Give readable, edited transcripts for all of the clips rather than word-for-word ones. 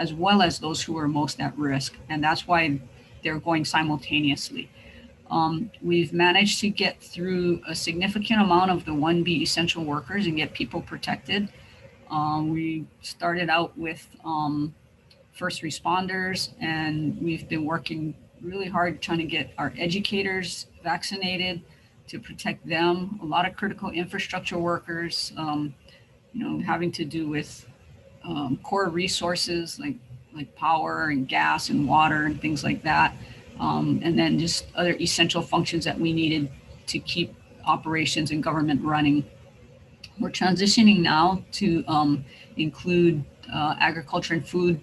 as well as those who are most at risk. And that's why they're going simultaneously. We've managed to get through a significant amount of the 1B essential workers and get people protected. We started out with first responders, and we've been working really hard trying to get our educators vaccinated to protect them. A lot of critical infrastructure workers, having to do with core resources like power and gas and water and things like that. And then just other essential functions that we needed to keep operations and government running. We're transitioning now to include agriculture and food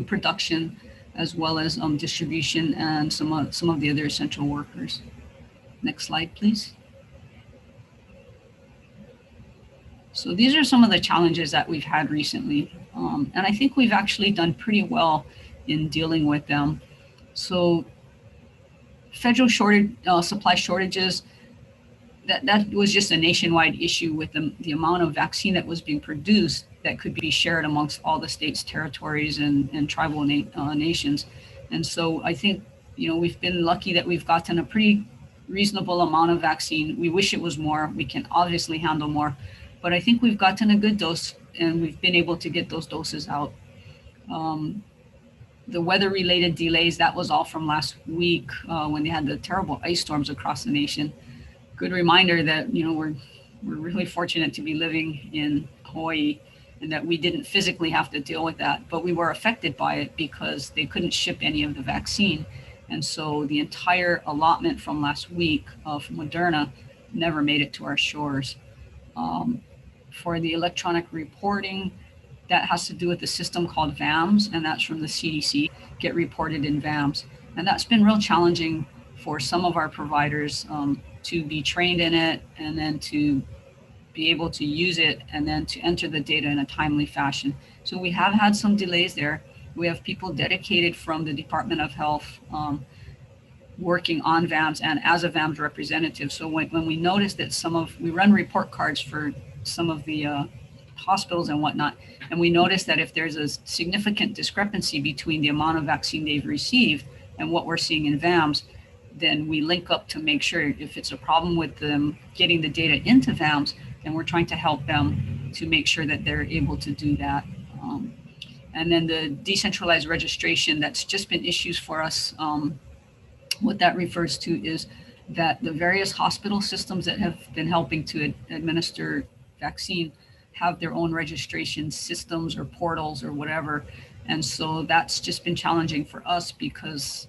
production, as well as distribution and some of the other essential workers. Next slide, please. So these are some of the challenges that we've had recently. And I think we've actually done pretty well in dealing with them. So federal supply shortages, that was just a nationwide issue with the amount of vaccine that was being produced that could be shared amongst all the states, territories, and tribal nations. And so I think, we've been lucky that we've gotten a pretty reasonable amount of vaccine. We wish it was more. We can obviously handle more, but I think we've gotten a good dose and we've been able to get those doses out. The weather-related delays, that was all from last week when they had the terrible ice storms across the nation. Good reminder that, we're really fortunate to be living in Hawaii and that we didn't physically have to deal with that, but we were affected by it because they couldn't ship any of the vaccine. And so the entire allotment from last week of Moderna never made it to our shores. For the electronic reporting, that has to do with the system called VAMS, and that's from the CDC, get reported in VAMS. And that's been real challenging for some of our providers to be trained in it and then to be able to use it and then to enter the data in a timely fashion. So we have had some delays there. We have people dedicated from the Department of Health working on VAMS and as a VAMS representative. So when we notice that we run report cards for some of the hospitals and whatnot, and we notice that if there's a significant discrepancy between the amount of vaccine they've received and what we're seeing in VAMS, then we link up to make sure if it's a problem with them getting the data into VAMS, then we're trying to help them to make sure that they're able to do that. And then the decentralized registration, that's just been issues for us. What that refers to is that the various hospital systems that have been helping to administer vaccine have their own registration systems or portals or whatever. And so that's just been challenging for us because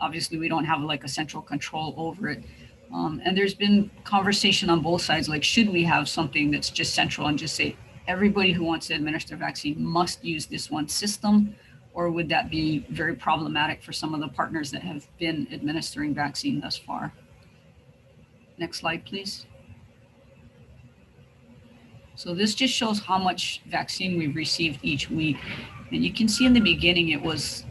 obviously we don't have like a central control over it. And there's been conversation on both sides, like should we have something that's just central and just say everybody who wants to administer vaccine must use this one system, or would that be very problematic for some of the partners that have been administering vaccine thus far? Next slide, please. So this just shows how much vaccine we've received each week. And you can see in the beginning, it was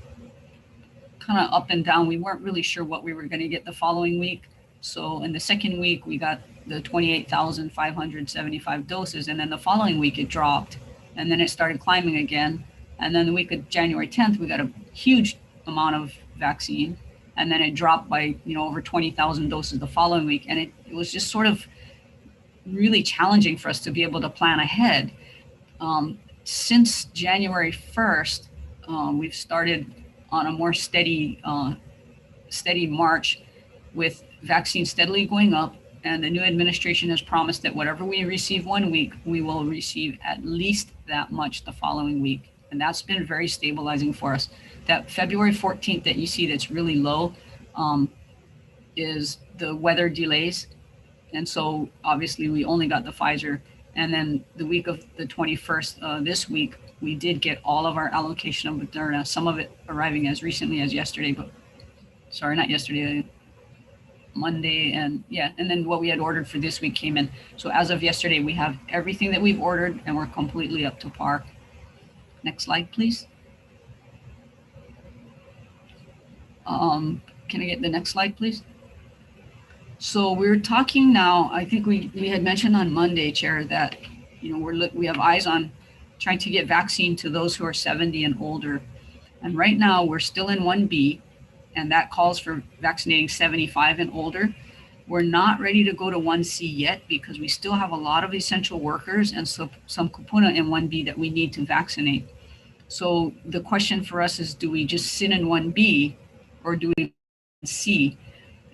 kind of up and down. We weren't really sure what we were going to get the following week. So in the second week, we got the 28,575 doses. And then the following week, it dropped. And then it started climbing again. And then the week of January 10th, we got a huge amount of vaccine. And then it dropped by, over 20,000 doses the following week. And it was just sort of really challenging for us to be able to plan ahead. Since January 1st, we've started on a more steady march with vaccine steadily going up. And the new administration has promised that whatever we receive one week, we will receive at least that much the following week. And that's been very stabilizing for us. That February 14th that you see that's really low is the weather delays. And so obviously we only got the Pfizer. And then the week of the 21st, this week, we did get all of our allocation of Moderna, some of it arriving as recently as yesterday, but sorry, not yesterday, Monday. And then what we had ordered for this week came in. So as of yesterday, we have everything that we've ordered and we're completely up to par. Next slide, please. Can I get the next slide, please? So we're talking now, I think we had mentioned on Monday, Chair, that we have eyes on trying to get vaccine to those who are 70 and older. And right now we're still in 1B, and that calls for vaccinating 75 and older. We're not ready to go to 1C yet because we still have a lot of essential workers and so some kupuna in 1B that we need to vaccinate. So the question for us is, do we just sit in 1B or do we C?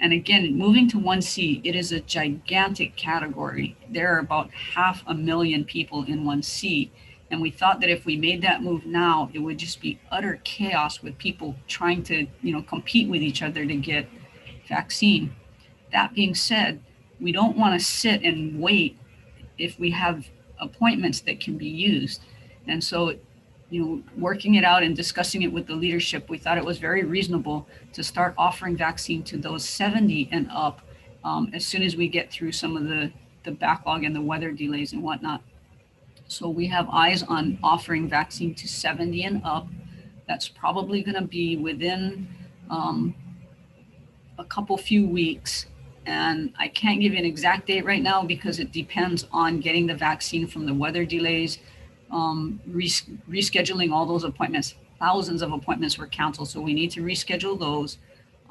And again, moving to 1C, it is a gigantic category. There are about 500,000 people in 1C. And we thought that if we made that move now, it would just be utter chaos with people trying to, compete with each other to get vaccine. That being said, we don't want to sit and wait if we have appointments that can be used. And so, working it out and discussing it with the leadership, we thought it was very reasonable to start offering vaccine to those 70 and up as soon as we get through some of the backlog and the weather delays and whatnot. So we have eyes on offering vaccine to 70 and up. That's probably going to be within a few weeks. And I can't give you an exact date right now because it depends on getting the vaccine from the weather delays, rescheduling all those appointments. Thousands of appointments were canceled, so we need to reschedule those.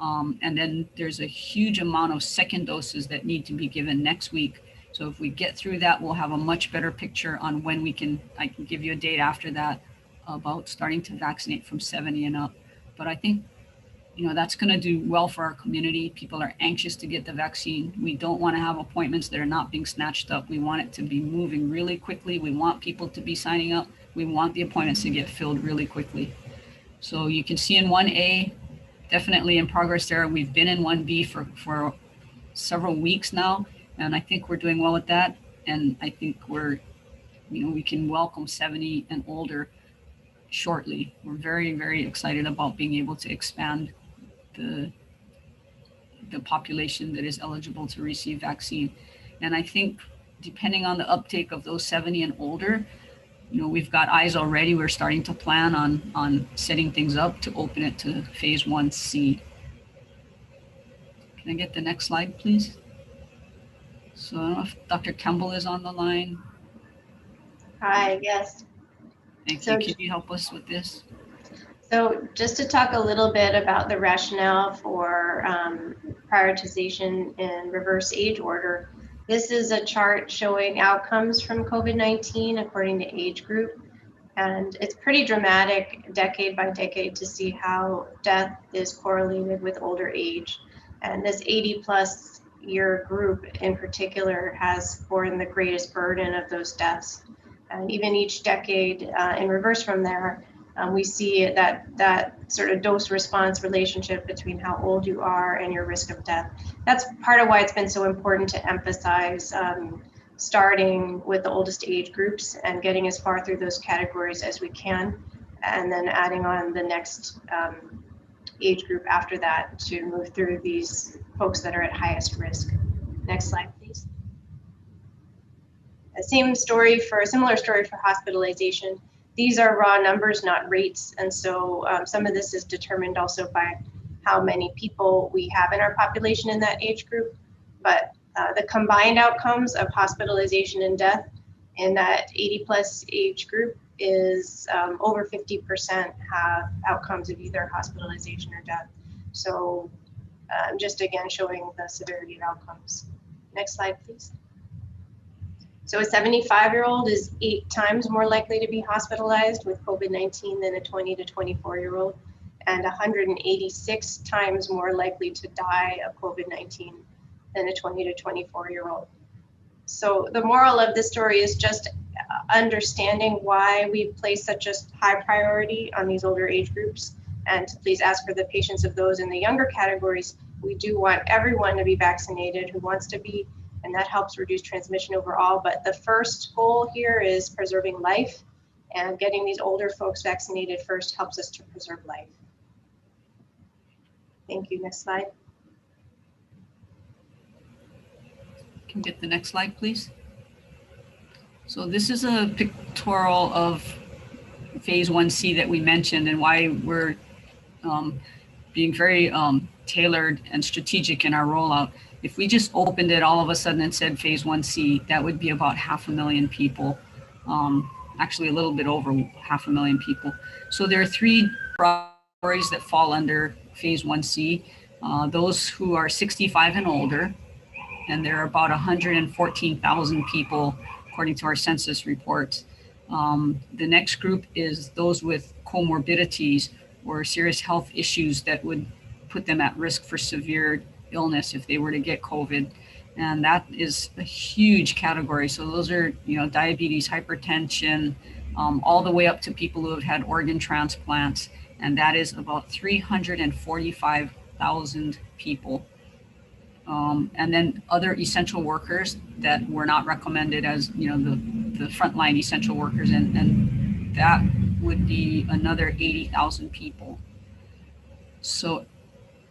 And then there's a huge amount of second doses that need to be given next week. So if we get through that, we'll have a much better picture on when I can give you a date after that about starting to vaccinate from 70 and up. But I think, that's going to do well for our community. People are anxious to get the vaccine. We don't want to have appointments that are not being snatched up. We want it to be moving really quickly. We want people to be signing up. We want the appointments to get filled really quickly. So you can see in 1A, definitely in progress there. We've been in 1B for several weeks now, and I think we're doing well with that. And I think we can welcome 70 and older shortly. We're very, very excited about being able to expand the population that is eligible to receive vaccine. And I think depending on the uptake of those 70 and older, we've got eyes already. We're starting to plan on setting things up to open it to phase 1C. Can I get the next slide, please? So I don't know if Dr. Campbell is on the line. Hi, yes. Thank you. Can you help us with this? So just to talk a little bit about the rationale for prioritization in reverse age order, this is a chart showing outcomes from COVID-19 according to age group. And it's pretty dramatic decade by decade to see how death is correlated with older age. And this 80+ year group in particular has borne the greatest burden of those deaths. And even each decade in reverse from there, we see that sort of dose response relationship between how old you are and your risk of death. That's part of why it's been so important to emphasize starting with the oldest age groups and getting as far through those categories as we can, and then adding on the next age group after that to move through these folks that are at highest risk. Next slide, please. A similar story for hospitalization. These are raw numbers, not rates. And so some of this is determined also by how many people we have in our population in that age group. But the combined outcomes of hospitalization and death in that 80+ age group is over 50% have outcomes of either hospitalization or death. So just again, showing the severity of outcomes. Next slide, please. So a 75-year-old is 8 times more likely to be hospitalized with COVID-19 than a 20 to 24-year-old, and 186 times more likely to die of COVID-19 than a 20 to 24-year-old. So the moral of this story is just understanding why we place such a high priority on these older age groups, and to please ask for the patience of those in the younger categories. We do want everyone to be vaccinated who wants to be, and that helps reduce transmission overall. But the first goal here is preserving life, and getting these older folks vaccinated first helps us to preserve life. Thank you. Next slide. Can you get the next slide, please? So this is a pictorial of phase 1C that we mentioned and why we're being very tailored and strategic in our rollout. If we just opened it all of a sudden and said phase 1C, that would be about 500,000 people. actually a little bit over 500,000 people. So there are three categories that fall under phase 1C. Those who are 65 and older, and there are about 114,000 people according to our census reports. The next group is those with comorbidities or serious health issues that would put them at risk for severe illness if they were to get COVID. And that is a huge category. So those are, diabetes, hypertension, all the way up to people who have had organ transplants. And that is about 345,000 people. And then other essential workers that were not recommended as, the frontline essential workers. And that would be another 80,000 people. So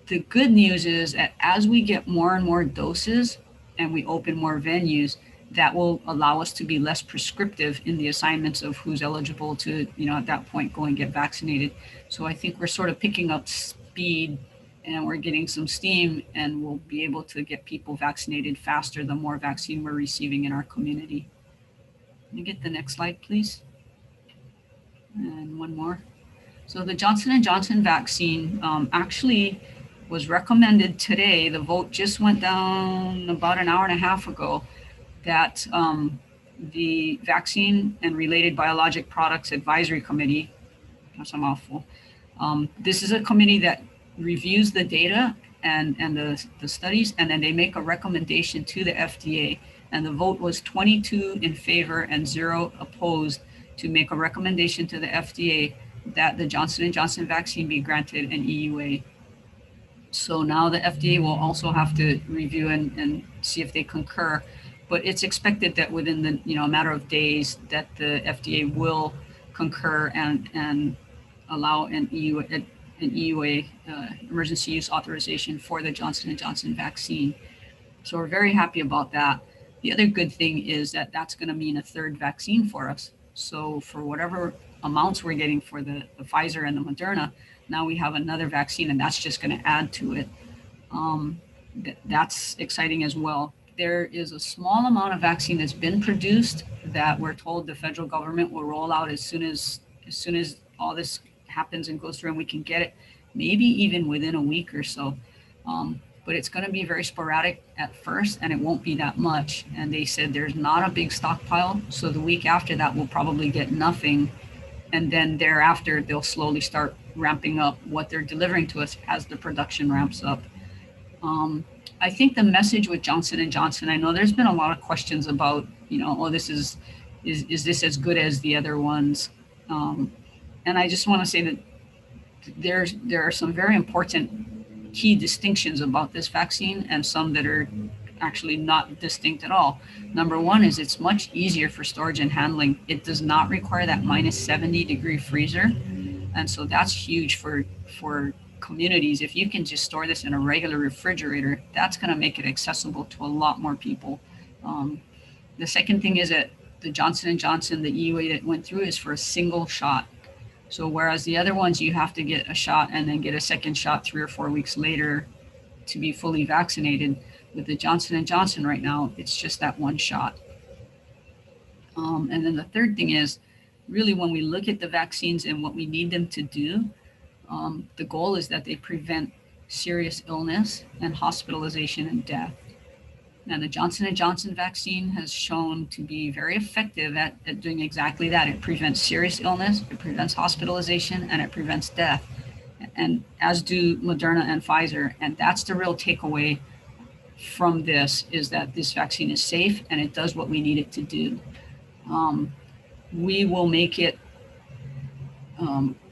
the good news is that as we get more and more doses and we open more venues, that will allow us to be less prescriptive in the assignments of who's eligible to, at that point, go and get vaccinated. So I think we're sort of picking up speed and we're getting some steam, and we'll be able to get people vaccinated faster the more vaccine we're receiving in our community. Can you get the next slide, please? And one more. So the Johnson & Johnson vaccine actually was recommended today. The vote just went down about an hour and a half ago, that the Vaccine and Related Biologic Products Advisory Committee, that's a mouthful. This is a committee that reviews the data and the studies, and then they make a recommendation to the FDA. And the vote was 22 in favor and 0 opposed to make a recommendation to the FDA that the Johnson & Johnson vaccine be granted an EUA. So now the FDA will also have to review and see if they concur. But it's expected that within the a matter of days that the FDA will concur and allow an EUA emergency use authorization for the Johnson & Johnson vaccine. So we're very happy about that. The other good thing is that that's going to mean a third vaccine for us. So for whatever amounts we're getting for the Pfizer and the Moderna, now we have another vaccine, and that's just going to add to it. That's exciting as well. There is a small amount of vaccine that's been produced that we're told the federal government will roll out as soon as all this happens and goes through and we can get it, maybe even within a week or so. But it's going to be very sporadic at first, and it won't be that much. And they said there's not a big stockpile. So the week after that, we'll probably get nothing. And then thereafter, they'll slowly start ramping up what they're delivering to us as the production ramps up. I think the message with Johnson & Johnson, I know there's been a lot of questions about, this is this as good as the other ones? And I just want to say that there are some very important key distinctions about this vaccine, and some that are actually not distinct at all. Number one is it's much easier for storage and handling. It does not require that minus 70-degree freezer. And so that's huge for communities. If you can just store this in a regular refrigerator, that's going to make it accessible to a lot more people. The second thing is that the Johnson & Johnson, the EUA that went through, is for a single shot. So whereas the other ones, you have to get a shot and then get a second shot 3 or 4 weeks later to be fully vaccinated, with the Johnson & Johnson right now, it's just that one shot. And then the third thing is, really when we look at the vaccines and what we need them to do, the goal is that they prevent serious illness and hospitalization and death. Now, the Johnson & Johnson vaccine has shown to be very effective at doing exactly that. It prevents serious illness, it prevents hospitalization, and it prevents death, and as do Moderna and Pfizer. And that's the real takeaway from this, is that this vaccine is safe and it does what we need it to do. We will make it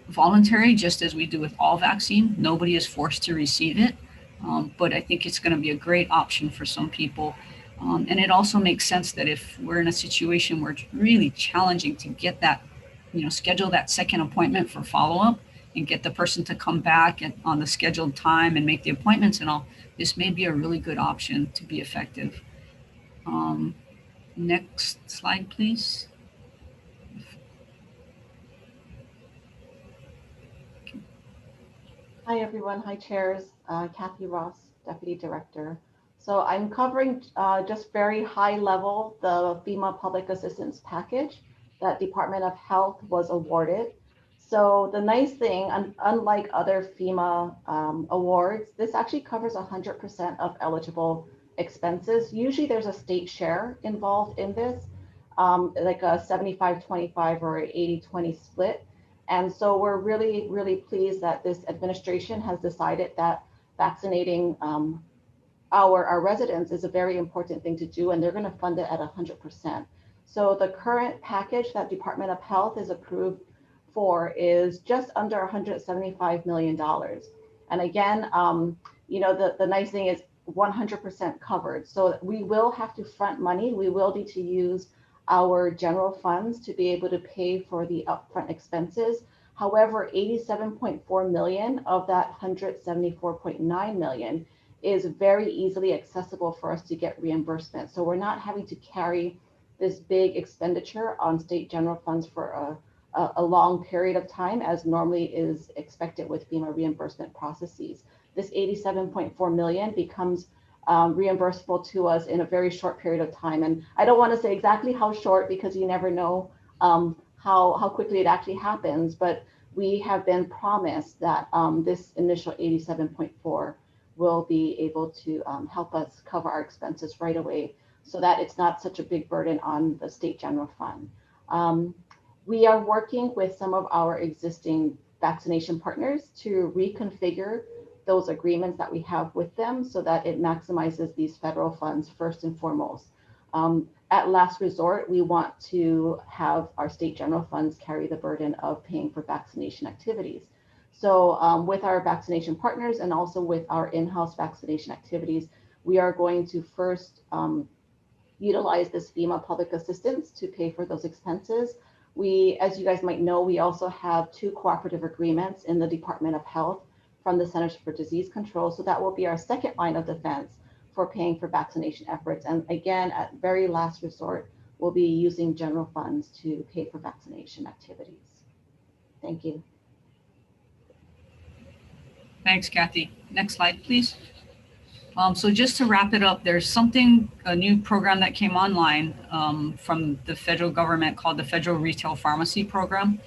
voluntary, just as we do with all vaccine. Nobody is forced to receive it. But I think it's going to be a great option for some people. And it also makes sense that if we're in a situation where it's really challenging to get that, schedule that second appointment for follow-up and get the person to come back on the scheduled time and make the appointments and all, this may be a really good option to be effective. Next slide, please. Hi, everyone. Hi, chairs. Kathy Ross, Deputy Director. So I'm covering just very high level the FEMA Public Assistance Package. that Department of Health was awarded. So the nice thing, unlike other FEMA awards, this actually covers 100% of eligible expenses. Usually there's a state share involved in this, like a 75-25 or 80-20 split. And so we're really, really pleased that this administration has decided that vaccinating our residents is a very important thing to do, and they're going to fund it at 100%. So the current package that Department of Health is approved for is just under $175 million. And again, the nice thing is 100% covered. So we will have to front money. We will need to use our general funds to be able to pay for the upfront expenses. However, 87.4 million of that 174.9 million is very easily accessible for us to get reimbursement. So we're not having to carry this big expenditure on state general funds for a long period of time, as normally is expected with FEMA reimbursement processes. This 87.4 million becomes reimbursable to us in a very short period of time. And I don't want to say exactly how short, because you never know how quickly it actually happens, but we have been promised that this initial 87.4 will be able to help us cover our expenses right away, so that it's not such a big burden on the state general fund. We are working with some of our existing vaccination partners to reconfigure those agreements that we have with them so that it maximizes these federal funds first and foremost. At last resort, we want to have our state general funds carry the burden of paying for vaccination activities. So with our vaccination partners and also with our in-house vaccination activities, we are going to first utilize this FEMA public assistance to pay for those expenses. We, as you guys might know, we also have 2 cooperative agreements in the Department of Health from the Centers for Disease Control. So that will be our second line of defense for paying for vaccination efforts. And again, at very last resort, we'll be using general funds to pay for vaccination activities. Thank you. Thanks, Kathy. Next slide, please. So just to wrap it up, there's a new program that came online from the federal government called the Federal Retail Pharmacy Program.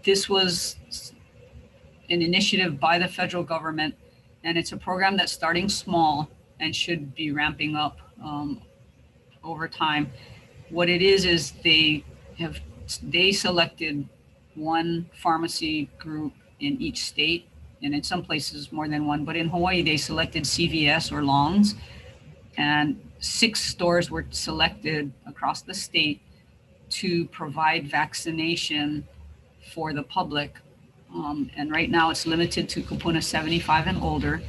This was an initiative by the federal government, and it's a program that's starting small and should be ramping up over time. What it is they selected one pharmacy group in each state, and in some places more than one, but in Hawaii, they selected CVS or Long's, and 6 stores were selected across the state to provide vaccination for the public. And right now it's limited to kupuna 75 and older,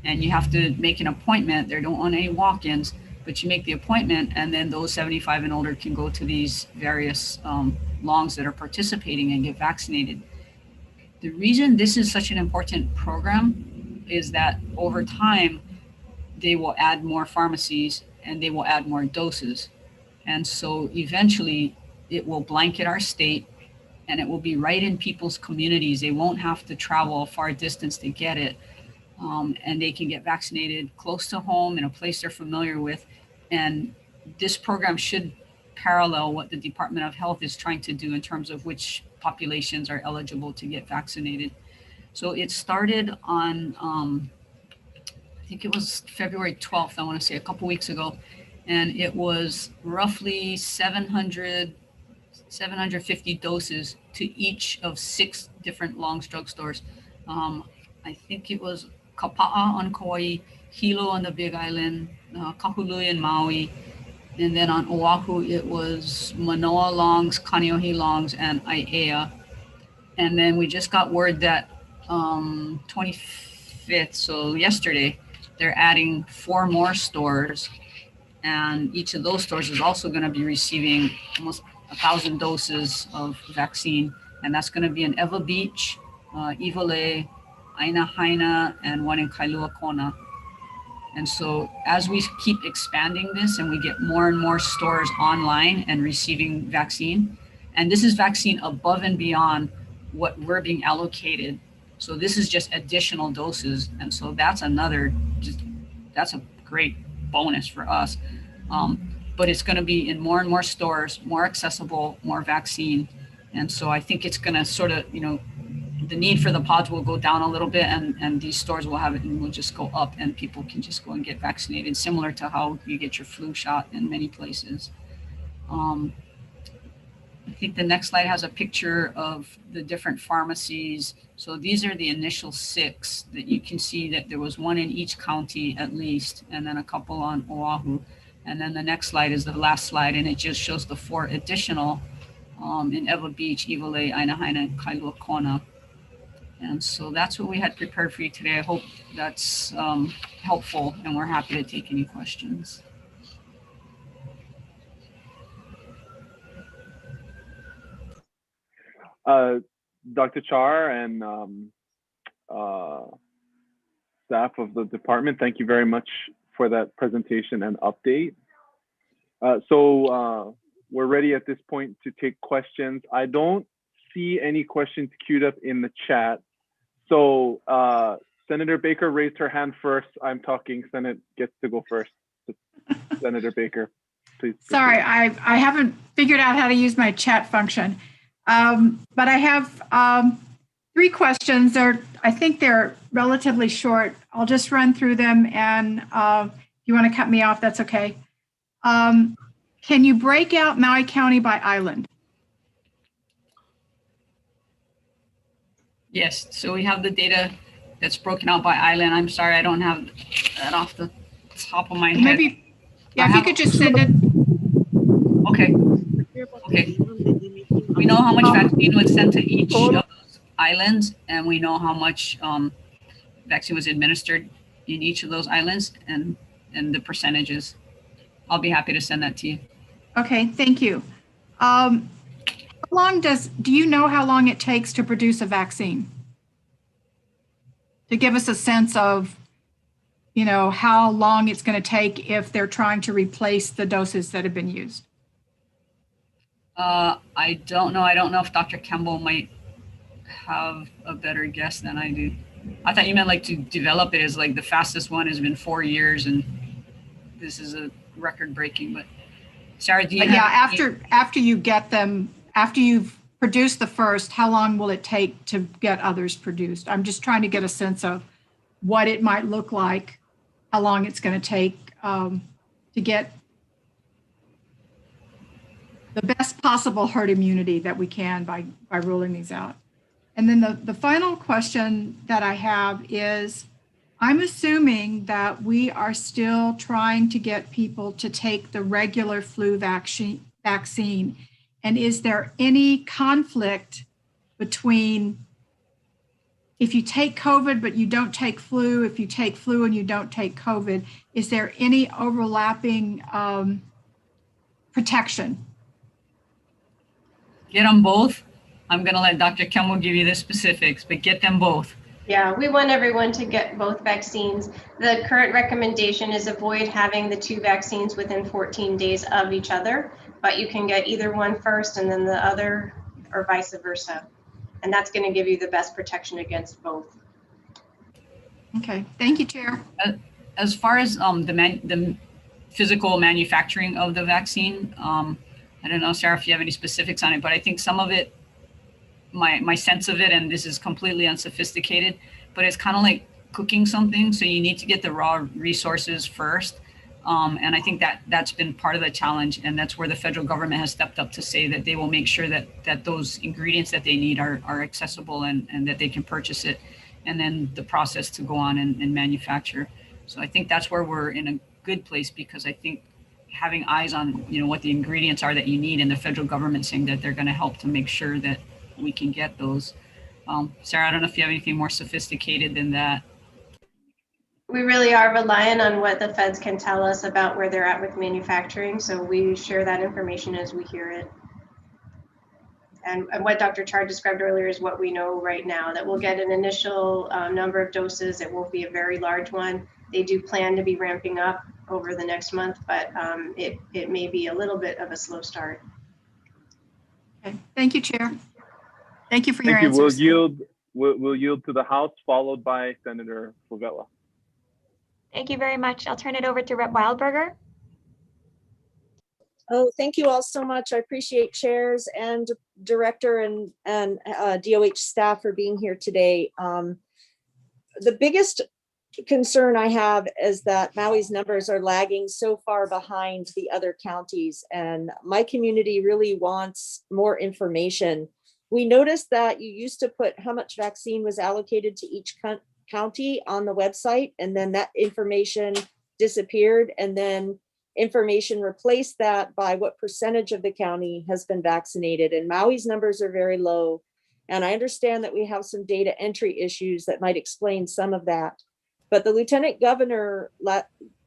and you have to make an appointment. There don't want any walk-ins, but you make the appointment, and then those 75 and older can go to these various Longs that are participating and get vaccinated. The reason this is such an important program is that over time, they will add more pharmacies and they will add more doses. And so eventually it will blanket our state, and it will be right in people's communities. They won't have to travel a far distance to get it. And they can get vaccinated close to home in a place they're familiar with. And this program should parallel what the Department of Health is trying to do in terms of which populations are eligible to get vaccinated. So it started on, I think it was February 12th, I want to say a couple weeks ago. And it was roughly 750 doses to each of 6 different Long's drugstores. I think it was Kapa'a on Kauai, Hilo on the Big Island, Kahului in Maui, and then on Oahu it was Manoa Long's, Kaneohe Long's, and Aiea. And then we just got word that 25th, so yesterday, they're adding 4 more stores, and each of those stores is also going to be receiving almost 1,000 doses of vaccine, and that's going to be in Ewa Beach, Iwalei, Aina Haina, and one in Kailua Kona. And so as we keep expanding this and we get more and more stores online and receiving vaccine, and this is vaccine above and beyond what we're being allocated. So this is just additional doses. And so that's that's a great bonus for us. but it's going to be in more and more stores, more accessible, more vaccine. And so I think it's going to sort of, the need for the pods will go down a little bit, and these stores will have it and will just go up, and people can just go and get vaccinated, similar to how you get your flu shot in many places. I think the next slide has a picture of the different pharmacies. So these are the initial 6 that you can see that there was one in each county at least, and then a couple on Oahu. And then the next slide is the last slide, and it just shows the 4 additional in Ewa Beach, Iwalei, Ainahaina, and Kailua Kona. And so that's what we had prepared for you today. I hope that's helpful, and we're happy to take any questions. Dr. Char and staff of the department, thank you very much for that presentation and update. So we're ready at this point to take questions. I don't see any questions queued up in the chat. So Senator Baker raised her hand first. I'm talking. Senate gets to go first. Senator Baker, please. Sorry, I haven't figured out how to use my chat function. But I have 3 questions. I think they're relatively short. I'll just run through them, and if you want to cut me off, that's okay. Can you break out Maui County by island? Yes, so we have the data that's broken out by island. I'm sorry, I don't have that off the top of my head. Maybe, yeah, if you could just send it. Okay. Okay. We know how much vaccine was sent to each of those islands, and we know how much vaccine was administered in each of those islands, and the percentages. I'll be happy to send that to you. Okay, thank you. How long do you know how long it takes to produce a vaccine? To give us a sense of, how long it's going to take if they're trying to replace the doses that have been used. I don't know. I don't know if Dr. Campbell might have a better guess than I do. I thought you meant like to develop it as like the fastest one has been 4 years, and this is a record breaking, but Sarah, do you after you get them, after you've produced the first, how long will it take to get others produced? I'm just trying to get a sense of what it might look like, how long it's going to take to get the best possible herd immunity that we can by rolling these out. And then the final question that I have is, I'm assuming that we are still trying to get people to take the regular flu vaccine. And is there any conflict between if you take COVID but you don't take flu, if you take flu and you don't take COVID, is there any overlapping protection? Get them both. I'm going to let Dr. Campbell give you the specifics, but get them both. Yeah, we want everyone to get both vaccines. The current recommendation is avoid having the 2 vaccines within 14 days of each other, but you can get either one first and then the other, or vice versa. And that's going to give you the best protection against both. Okay, thank you, Chair. As far as the physical manufacturing of the vaccine, I don't know, Sarah, if you have any specifics on it, but I think some of it, my sense of it, and this is completely unsophisticated, but it's kind of like cooking something. So you need to get the raw resources first. And I think that's been part of the challenge. And that's where the federal government has stepped up to say that they will make sure that those ingredients that they need are accessible and that they can purchase it. And then the process to go on and manufacture. So I think that's where we're in a good place, because I think having eyes on, what the ingredients are that you need, and the federal government saying that they're going to help to make sure that we can get those. Sarah, I don't know if you have anything more sophisticated than that. We really are relying on what the feds can tell us about where they're at with manufacturing. So we share that information as we hear it. And what Dr. Char described earlier is what we know right now, that we'll get an initial number of doses. It won't be a very large one. They do plan to be ramping up over the next month, but it may be a little bit of a slow start. Okay, thank you, Chair. Thank you for your answers. We'll yield to the House, followed by Senator Favela. Thank you very much. I'll turn it over to Rep. Wildberger. Oh, thank you all so much. I appreciate chairs and director and DOH staff for being here today. The biggest concern I have is that Maui's numbers are lagging so far behind the other counties, and my community really wants more information. We noticed that you used to put how much vaccine was allocated to each county on the website, and then that information disappeared, and then information replaced that by what percentage of the county has been vaccinated. And Maui's numbers are very low. And I understand that we have some data entry issues that might explain some of that. But the Lieutenant Governor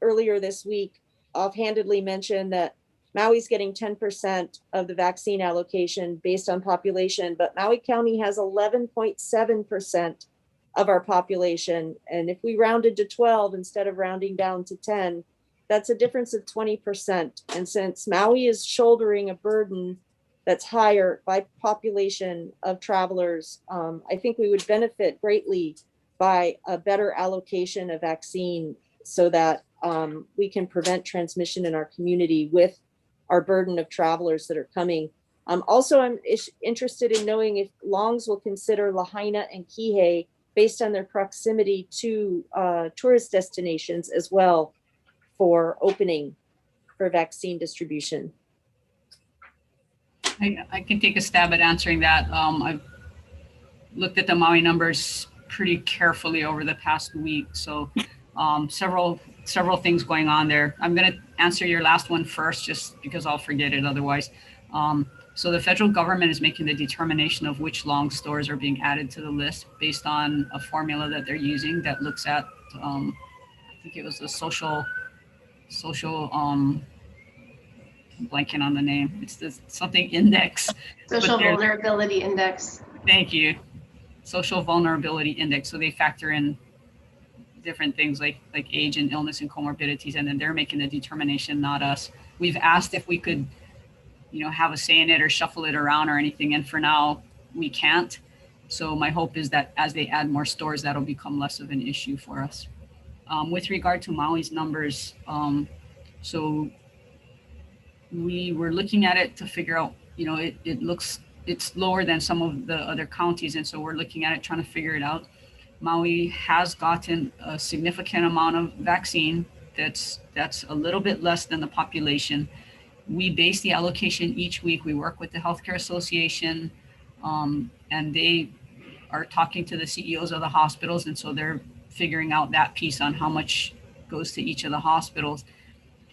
earlier this week offhandedly mentioned that Maui's getting 10% of the vaccine allocation based on population, but Maui County has 11.7% of our population. And if we rounded to 12 instead of rounding down to 10, that's a difference of 20%. And since Maui is shouldering a burden that's higher by population of travelers, I think we would benefit greatly by a better allocation of vaccine so that we can prevent transmission in our community with our burden of travelers that are coming. Also, I'm interested in knowing if Longs will consider Lahaina and Kihei based on their proximity to tourist destinations as well for opening for vaccine distribution. I can take a stab at answering that. I've looked at the Maui numbers pretty carefully over the past week. So several things going on there. I'm going to answer your last one first, just because I'll forget it otherwise. So the federal government is making the determination of which long stores are being added to the list based on a formula that they're using that looks at, I think it was the social blanking on the name. It's the something index. Social vulnerability index. Thank you. Social vulnerability index. So they factor in different things like age and illness and comorbidities, and then they're making the determination, not us. We've asked if we could, have a say in it or shuffle it around or anything, and for now we can't. So my hope is that as they add more stores, that'll become less of an issue for us. With regard to Maui's numbers, so we were looking at it to figure out, it's lower than some of the other counties. And so we're looking at it, trying to figure it out. Maui has gotten a significant amount of vaccine. That's a little bit less than the population. We base the allocation each week. We work with the Healthcare Association, and they are talking to the CEOs of the hospitals. And so they're figuring out that piece on how much goes to each of the hospitals.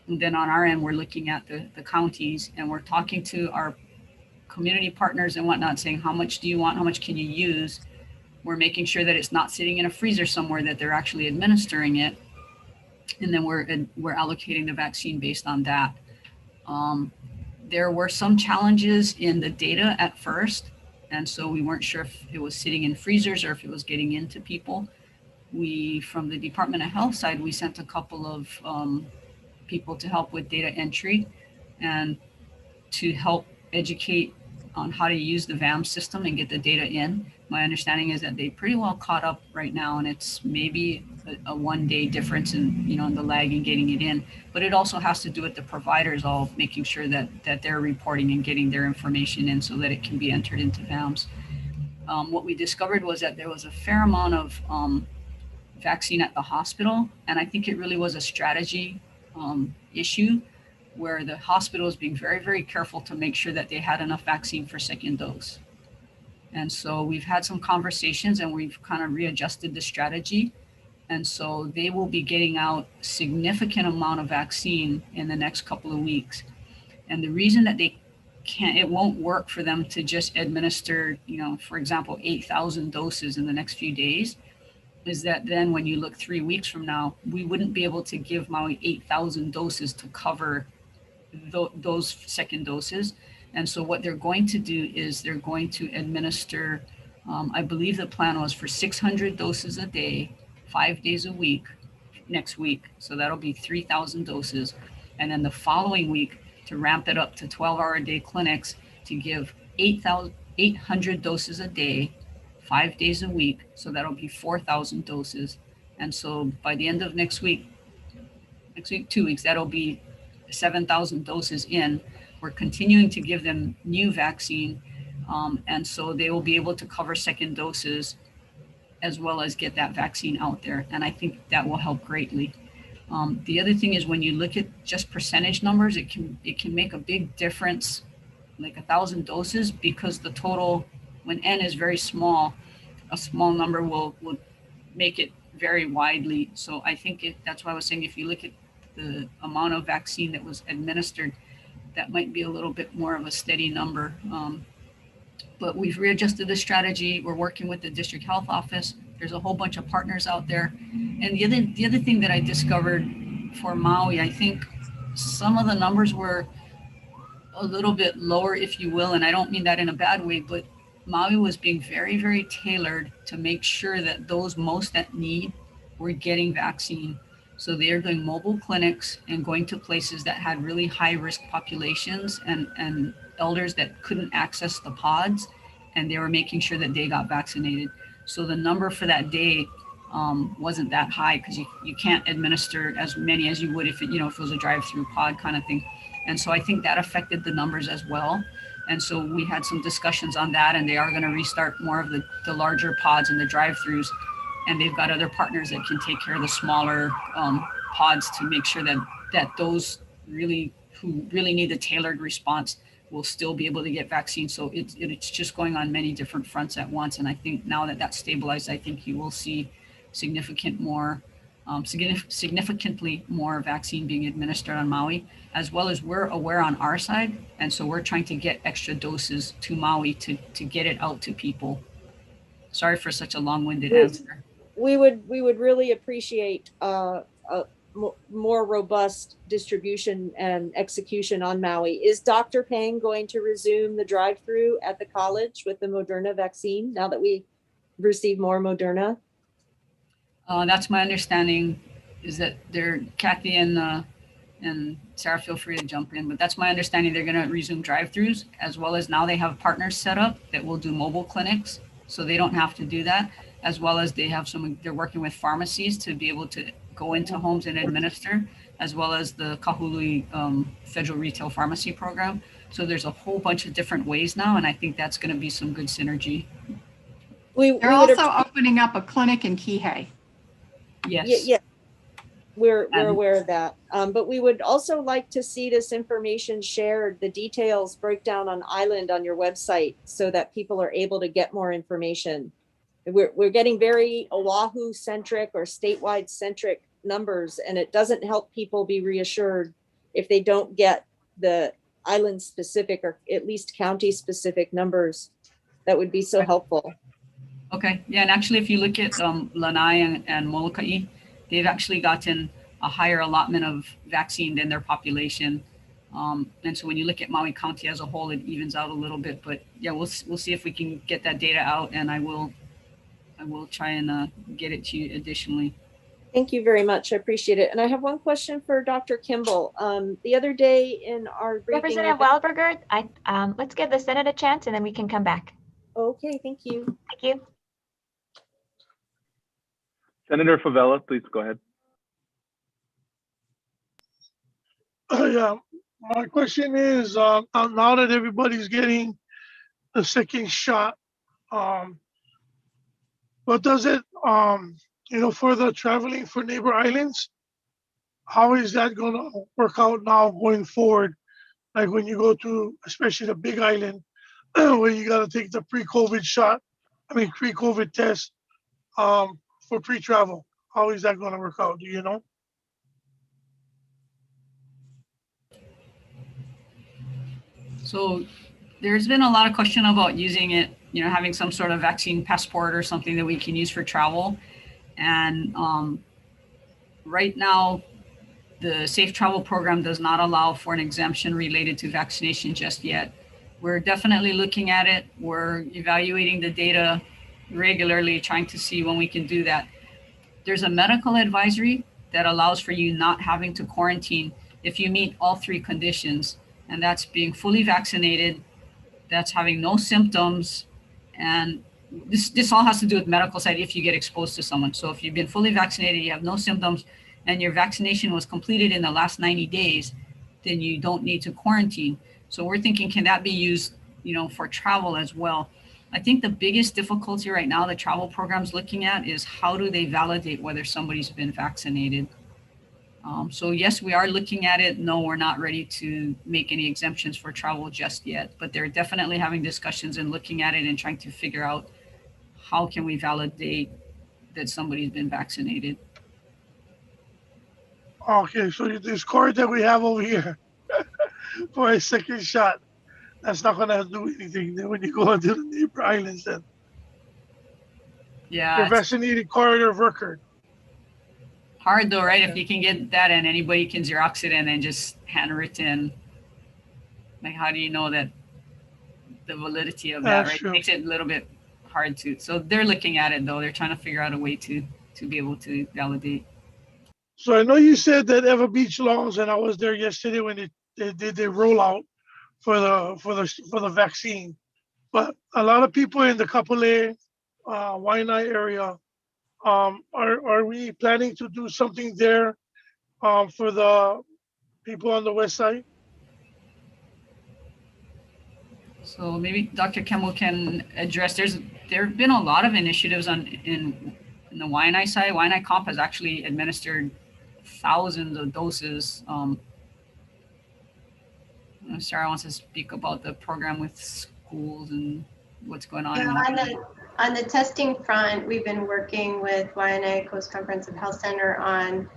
And then on our end, we're looking at the counties, and we're talking to our community partners and whatnot, saying, how much do you want? How much can you use? We're making sure that it's not sitting in a freezer somewhere, that they're actually administering it. And then we're allocating the vaccine based on that. There were some challenges in the data at first. And so we weren't sure if it was sitting in freezers or if it was getting into people. From the Department of Health side, we sent a couple of people to help with data entry and to help educate on how to use the VAM system and get the data in. My understanding is that they pretty well caught up right now, and it's maybe a 1 day difference in, in the lag in getting it in. But it also has to do with the providers all making sure that they're reporting and getting their information in so that it can be entered into VAMs. What we discovered was that there was a fair amount of vaccine at the hospital, and I think it really was a strategy issue where the hospital is being very, very careful to make sure that they had enough vaccine for second dose. And so we've had some conversations and we've kind of readjusted the strategy. And so they will be getting out significant amount of vaccine in the next couple of weeks. And the reason that it won't work for them to just administer, for example, 8,000 doses in the next few days, is that then when you look 3 weeks from now, we wouldn't be able to give Maui 8,000 doses to cover those second doses. And so what they're going to do is they're going to administer, I believe the plan was for 600 doses a day, 5 days a week, next week. So that'll be 3,000 doses. And then the following week to ramp it up to 12-hour-a-day clinics to give 800 doses a day, 5 days a week. So that'll be 4,000 doses. And so by the end of next week, 2 weeks, that'll be 7,000 doses in. we're continuing to give them new vaccine. And so they will be able to cover second doses as well as get that vaccine out there. And I think that will help greatly. The other thing is when you look at just percentage numbers, it can make a big difference, like 1,000 doses, because the total, when N is very small, a small number will make it very widely. So I think that's why I was saying, if you look at the amount of vaccine that was administered, that might be a little bit more of a steady number. But we've readjusted the strategy. We're working with the district health office. There's a whole bunch of partners out there. And the other thing that I discovered for Maui, I think some of the numbers were a little bit lower, if you will, and I don't mean that in a bad way, but Maui was being very, very tailored to make sure that those most at need were getting vaccine. So they're doing mobile clinics and going to places that had really high risk populations and elders that couldn't access the pods, and they were making sure that they got vaccinated. So the number for that day wasn't that high, because you can't administer as many as you would if it was a drive-through pod kind of thing. And so I think that affected the numbers as well. And so we had some discussions on that, and they are going to restart more of the larger pods and the drive-throughs. And they've got other partners that can take care of the smaller pods to make sure that those who really need a tailored response will still be able to get vaccines. So it's just going on many different fronts at once. And I think now that that's stabilized, I think you will see significantly more vaccine being administered on Maui, as well as we're aware on our side. And so we're trying to get extra doses to Maui to get it out to people. Sorry for such a long-winded answer. We would really appreciate more robust distribution and execution on Maui. Is Dr. Peng going to resume the drive-through at the college with the Moderna vaccine now that we receive more Moderna? That's my understanding, is that Kathy and Sarah, feel free to jump in, but that's my understanding. They're going to resume drive-throughs, as well as now they have partners set up that will do mobile clinics, so they don't have to do that, as well as they're working with pharmacies to be able to go into homes and administer, as well as the Kahului Federal Retail Pharmacy Program. So there's a whole bunch of different ways now, and I think that's going to be some good synergy. They're also opening up a clinic in Kihei. Yes. Yeah. We're aware of that. But we would also like to see this information shared, the details breakdown on Island on your website, so that people are able to get more information. We're getting very Oahu centric or statewide centric numbers, and it doesn't help people be reassured if they don't get the island specific or at least county specific numbers. That would be so helpful. Okay. Yeah. And actually, if you look at Lanai and Molokai, they've actually gotten a higher allotment of vaccine than their population. And so when you look at Maui County as a whole, it evens out a little bit. But yeah, we'll see if we can get that data out, and I will try and get it to you additionally. Thank you very much. I appreciate it. And I have one question for Dr. Campbell. The other day in our briefing, Representative Wildberger, let's give the Senate a chance, and then we can come back. Okay, thank you. Thank you. Senator Favela, please go ahead. Yeah, my question is, now that everybody's getting the second shot, what does it, for the traveling for neighbor islands, how is that going to work out now going forward? Like when you go to, especially the big island, where you got to take the pre-COVID test for pre-travel. How is that going to work out? Do you know? So there's been a lot of question about using it, having some sort of vaccine passport or something that we can use for travel. And right now, the Safe Travel Program does not allow for an exemption related to vaccination just yet. We're definitely looking at it. We're evaluating the data regularly, trying to see when we can do that. There's a medical advisory that allows for you not having to quarantine if you meet all three conditions, and that's being fully vaccinated, that's having no symptoms, and this all has to do with medical side if you get exposed to someone. So if you've been fully vaccinated, you have no symptoms, and your vaccination was completed in the last 90 days, then you don't need to quarantine. So we're thinking, can that be used, for travel as well? I think the biggest difficulty right now the travel program's looking at is how do they validate whether somebody's been vaccinated? So yes, we are looking at it. No, we're not ready to make any exemptions for travel just yet, but they're definitely having discussions and looking at it and trying to figure out how can we validate that somebody's been vaccinated. Okay, so this card that we have over here for a second shot, that's not gonna do anything. Then when you go into the neighbor islands, then Yeah, your it's vaccinated card or record. hard though, right? If Yeah. you can get that and anybody can Xerox it and then just handwritten, like how do you know that the validity of that, That's right? true. Makes it a little bit hard to. So they're looking at it though. They're trying to figure out a way to be able to validate. So I know you said that Ever Beach Lawns, and I was there yesterday when they did their rollout for the vaccine. But a lot of people in the Kapolei, Waianae area, are we planning to do something there for the people on the west side? So maybe Dr. Campbell can address. There have been a lot of initiatives in the Waianae side. Waianae Comp has actually administered thousands of doses. Sarah wants to speak about the program with schools and what's going on. Yeah, on the testing front, we've been working with Waianae Coast Comprehensive Health Center on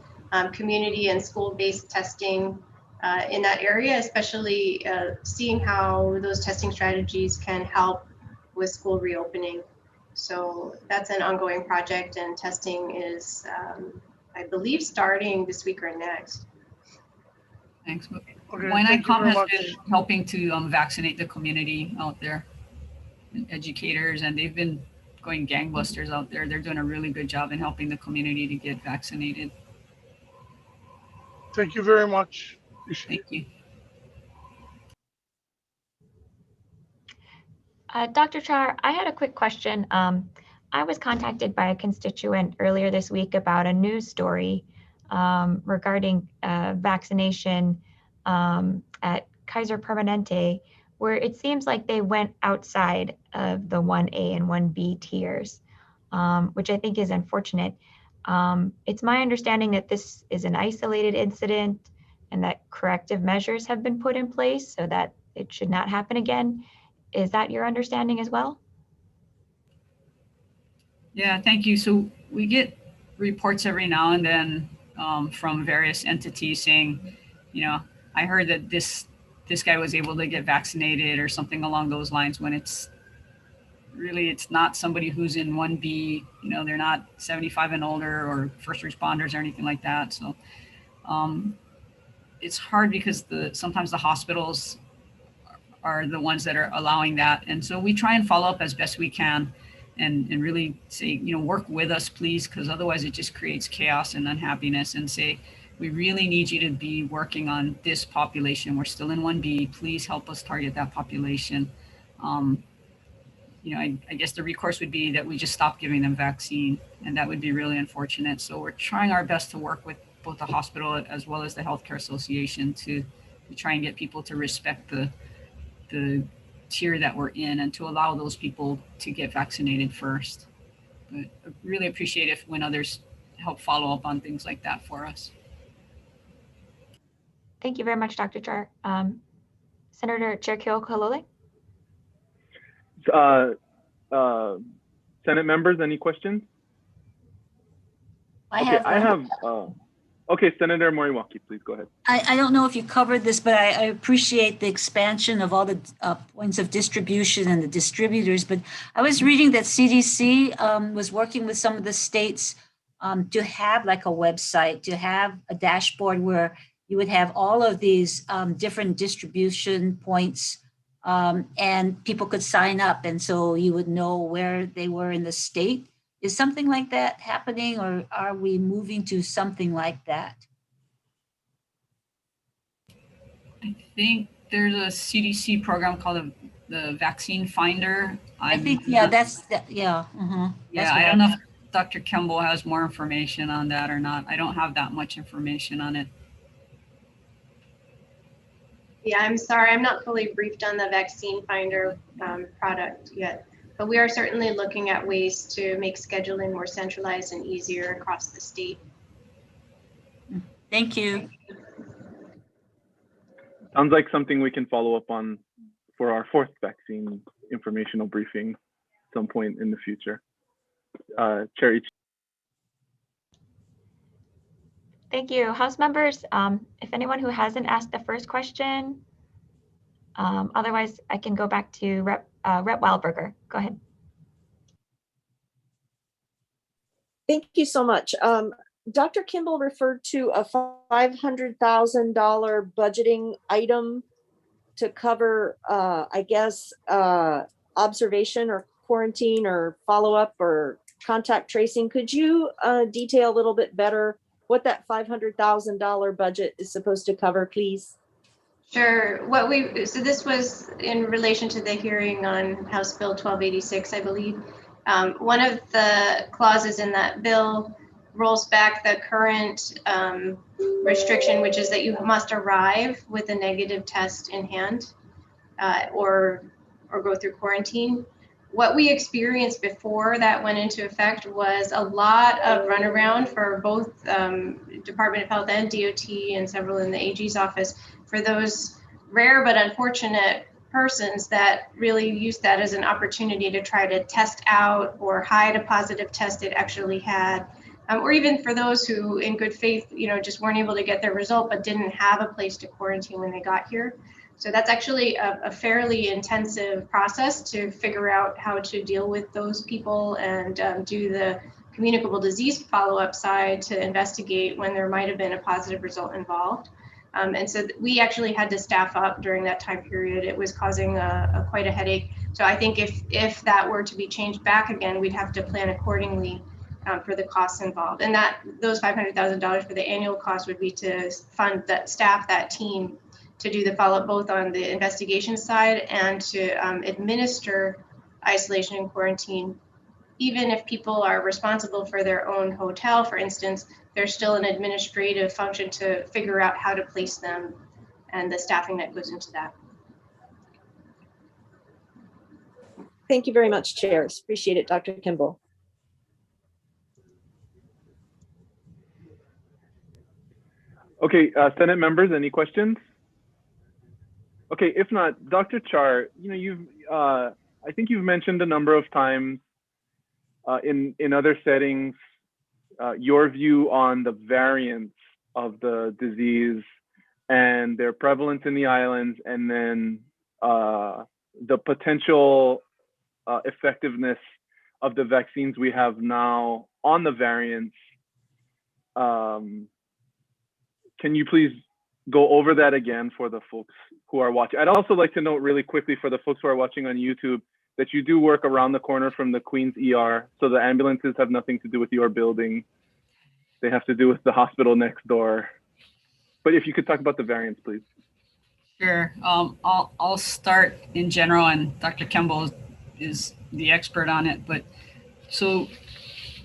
community and school-based testing in that area, especially seeing how those testing strategies can help with school reopening. So that's an ongoing project, and testing is, I believe, starting this week or next. Thanks. Okay, Waianae thank you Comp very has much. been helping to vaccinate the community out there, and educators, and they've been going gangbusters out there. They're doing a really good job in helping the community to get vaccinated. Thank you very much. Appreciate it. Thank you. Dr. Char, I had a quick question. I was contacted by a constituent earlier this week about a news story regarding vaccination at Kaiser Permanente, where it seems like they went outside of the 1A and 1B tiers, which I think is unfortunate. It's my understanding that this is an isolated incident and that corrective measures have been put in place so that it should not happen again. Is that your understanding as well? Yeah, thank you. So we get reports every now and then from various entities saying, I heard that this guy was able to get vaccinated or something along those lines, when it's not somebody who's in 1B, they're not 75 and older or first responders or anything like that. So it's hard because sometimes the hospitals are the ones that are allowing that. And so we try and follow up as best we can and really say, work with us, please, because otherwise it just creates chaos and unhappiness, and say, we really need you to be working on this population. We're still in 1B. Please help us target that population. I guess the recourse would be that we just stop giving them vaccine, and that would be really unfortunate. So we're trying our best to work with both the hospital as well as the Healthcare Association to try and get people to respect the tier that we're in and to allow those people to get vaccinated first. But I really appreciate it when others help follow up on things like that for us. Thank you very much, Dr. Char. Senator Chair Keo'olole? Senate members, any questions? I have. Okay, Senator Moriwaki, please go ahead. I don't know if you covered this, but I appreciate the expansion of all the points of distribution and the distributors. But I was reading that CDC was working with some of the states to have like a website, to have a dashboard where you would have all of these different distribution points and people could sign up. And so you would know where they were in the state. Is something like that happening, or are we moving to something like that? I think there's a CDC program called the Vaccine Finder. I think, yeah, that's that. Yeah. Yeah, I don't know if Dr. Campbell has more information on that or not. I don't have that much information on it. Yeah, I'm sorry, I'm not fully briefed on the Vaccine Finder product yet, but we are certainly looking at ways to make scheduling more centralized and easier across the state. Thank you. Sounds like something we can follow up on for our fourth vaccine informational briefing at some point in the future. Chair Ichi. Thank you. House members, if anyone who hasn't asked the first question, otherwise I can go back to Rep Wildberger. Go ahead. Thank you so much. Dr. Campbell referred to a $500,000 budgeting item to cover, I guess, observation or quarantine or follow-up or contact tracing. Could you detail a little bit better what that $500,000 budget is supposed to cover, please? Sure. So this was in relation to the hearing on House Bill 1286, I believe. One of the clauses in that bill rolls back the current restriction, which is that you must arrive with a negative test in hand or go through quarantine. What we experienced before that went into effect was a lot of runaround for both Department of Health and DOT and several in the AG's office for those rare but unfortunate persons that really used that as an opportunity to try to test out or hide a positive test it actually had. Or even for those who in good faith, just weren't able to get their result, but didn't have a place to quarantine when they got here. So that's actually a fairly intensive process to figure out how to deal with those people and do the communicable disease follow-up side to investigate when there might have been a positive result involved. And so we actually had to staff up during that time period. It was causing quite a headache. So I think if that were to be changed back again, we'd have to plan accordingly for the costs involved. And those $500,000 for the annual cost would be to fund that staff, that team, to do the follow-up both on the investigation side and to administer isolation and quarantine. Even if people are responsible for their own hotel, for instance, there's still an administrative function to figure out how to place them and the staffing that goes into that. Thank you very much, chairs. Appreciate it, Dr. Campbell. Okay, Senate members, any questions? Okay, if not, Dr. Char, I think you've mentioned a number of times in other settings your view on the variants of the disease and their prevalence in the islands, and then the potential effectiveness of the vaccines we have now on the variants. Can you please go over that again for the folks who are watching? I'd also like to note really quickly for the folks who are watching on YouTube that you do work around the corner from the Queens ER. So the ambulances have nothing to do with your building. They have to do with the hospital next door. But if you could talk about the variants, please. Sure. I'll start in general, and Dr. Campbell is the expert on it. But so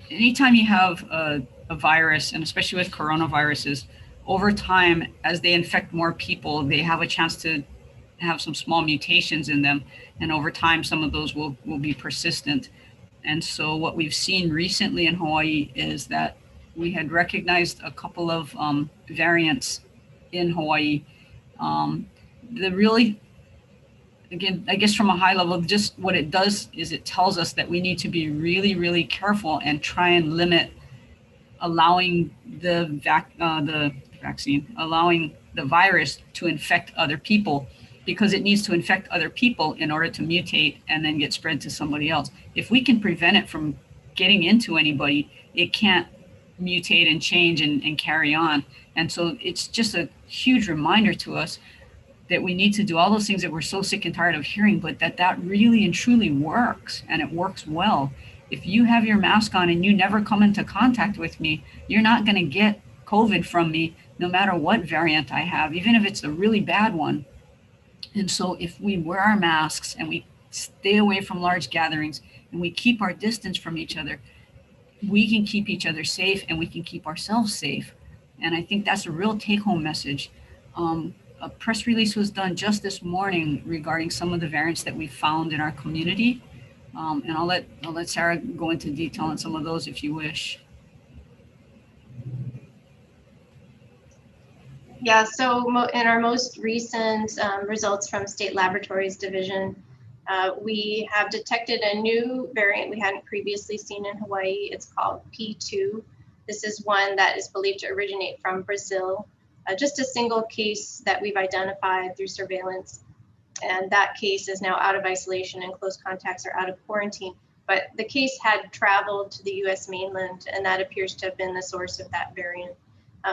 anytime you have a virus, and especially with coronaviruses, over time, as they infect more people, they have a chance to have some small mutations in them. And over time, some of those will be persistent. And so what we've seen recently in Hawaii is that we had recognized a couple of variants in Hawaii. Again, I guess from a high level, just what it does is it tells us that we need to be really, really careful and try and limit allowing allowing the virus to infect other people, because it needs to infect other people in order to mutate and then get spread to somebody else. If we can prevent it from getting into anybody, it can't mutate and change and carry on. And so it's just a huge reminder to us that we need to do all those things that we're so sick and tired of hearing, but that really and truly works, and it works well. If you have your mask on and you never come into contact with me, you're not going to get COVID from me, no matter what variant I have, even if it's a really bad one. And so if we wear our masks and we stay away from large gatherings and we keep our distance from each other, we can keep each other safe and we can keep ourselves safe. And I think that's a real take-home message. a press release was done just this morning regarding some of the variants that we found in our community. And I'll let Sarah go into detail on some of those if you wish. Yeah, so in our most recent results from State Laboratories Division, we have detected a new variant we hadn't previously seen in Hawaii. It's called P2. This is one that is believed to originate from Brazil. Just a single case that we've identified through surveillance. And that case is now out of isolation and close contacts are out of quarantine. But the case had traveled to the US mainland, and that appears to have been the source of that variant.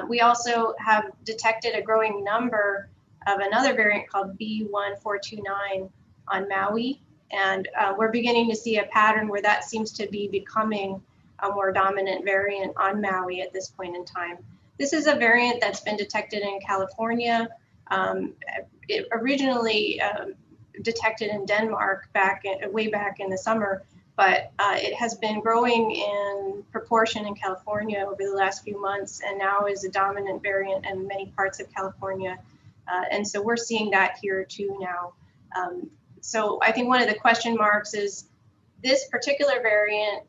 We also have detected a growing number of another variant called B1429 on Maui. And we're beginning to see a pattern where that seems to be becoming a more dominant variant on Maui at this point in time. This is a variant that's been detected in California. It originally detected in Denmark way back in the summer, but it has been growing in proportion in California over the last few months, and now is a dominant variant in many parts of California. And so we're seeing that here too now. So I think one of the question marks is this particular variant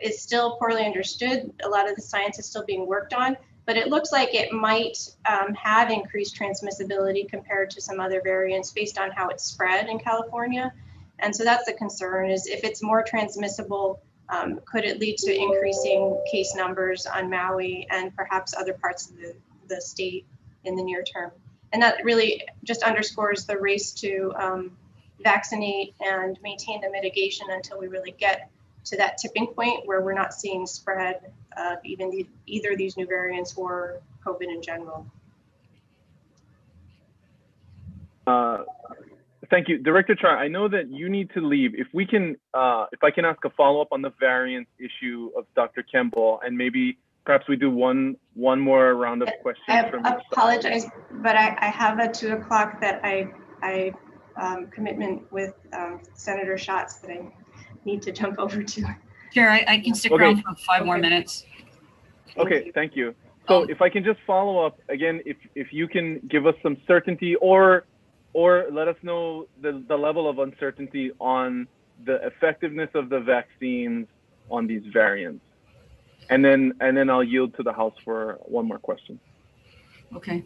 is still poorly understood. A lot of the science is still being worked on, but it looks like it might have increased transmissibility compared to some other variants based on how it's spread in California. And so that's the concern, is if it's more transmissible, could it lead to increasing case numbers on Maui and perhaps other parts of the state in the near term? And that really just underscores the race to vaccinate and maintain the mitigation until we really get to that tipping point where we're not seeing spread of either these new variants or COVID in general. Thank you, Director Char. I know that you need to leave. If we can, if I can ask a follow-up on the variant issue of Dr. Campbell, and maybe perhaps we do one more round of questions. I apologize, but I have a 2 o'clock that I commitment with Senator Schatz that I need to jump over to. Sure, I can stick around for 5 more minutes. Okay, thank you. So if I can just follow up again, if you can give us some certainty or let us know the level of uncertainty on the effectiveness of the vaccines on these variants. And then I'll yield to the House for one more question. Okay.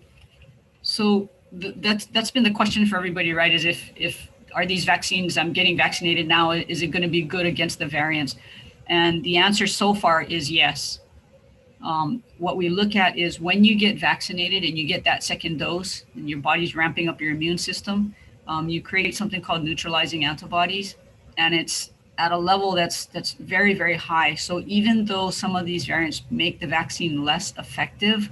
So that's been the question for everybody, right? Is if are these vaccines, I'm getting vaccinated now, is it going to be good against the variants? And the answer so far is yes. What we look at is when you get vaccinated and you get that second dose and your body's ramping up your immune system, you create something called neutralizing antibodies, and it's at a level that's very, very high. So even though some of these variants make the vaccine less effective,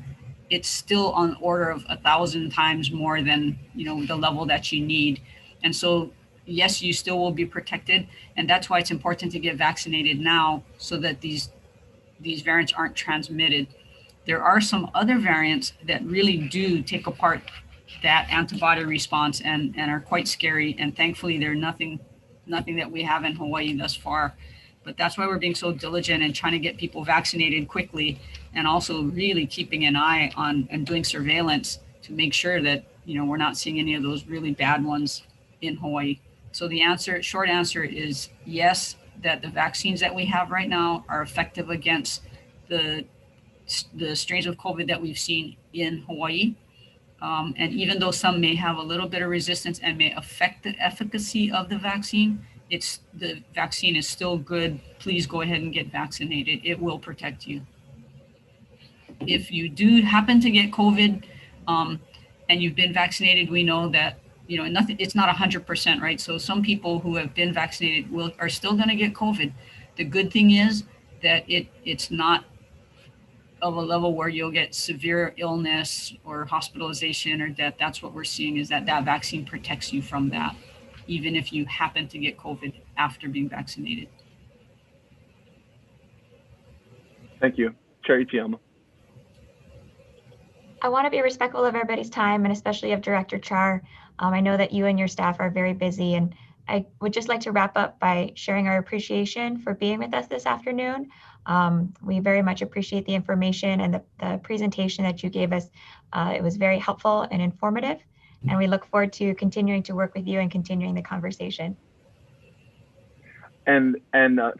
it's still on order of 1,000 times more than the level that you need. And so yes, you still will be protected, and that's why it's important to get vaccinated now so that these variants aren't transmitted. There are some other variants that really do take apart that antibody response and are quite scary. And thankfully, they're nothing that we have in Hawaii thus far. But that's why we're being so diligent and trying to get people vaccinated quickly, and also really keeping an eye on and doing surveillance to make sure that we're not seeing any of those really bad ones in Hawaii. So the short answer is yes, that the vaccines that we have right now are effective against the strains of COVID that we've seen in Hawaii. And even though some may have a little bit of resistance and may affect the efficacy of the vaccine, the vaccine is still good. Please go ahead and get vaccinated. It will protect you. If you do happen to get COVID and you've been vaccinated, we know that it's not 100%, right? So some people who have been vaccinated are still going to get COVID. The good thing is that it's not of a level where you'll get severe illness or hospitalization or death. That's what we're seeing, is that vaccine protects you from that, even if you happen to get COVID after being vaccinated. Thank you. Chair Ichiyama. I want to be respectful of everybody's time, and especially of Director Char. I know that you and your staff are very busy, and I would just like to wrap up by sharing our appreciation for being with us this afternoon. We very much appreciate the information and the presentation that you gave us. It was very helpful and informative. And we look forward to continuing to work with you and continuing the conversation. And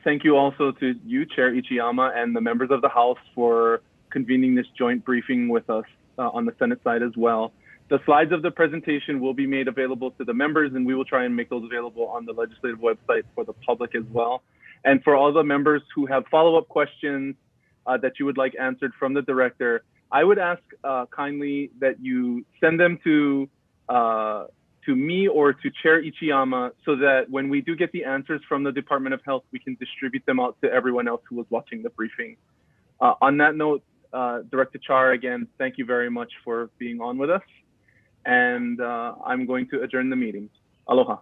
thank you also to you, Chair Ichiyama, and the members of the House for convening this joint briefing with us on the Senate side as well. The slides of the presentation will be made available to the members, and we will try and make those available on the legislative website for the public as well. And for all the members who have follow-up questions that you would like answered from the director, I would ask kindly that you send them to me or to Chair Ichiyama, so that when we do get the answers from the Department of Health, we can distribute them out to everyone else who was watching the briefing. On that note, Director Char, again, thank you very much for being on with us. And I'm going to adjourn the meeting. Aloha.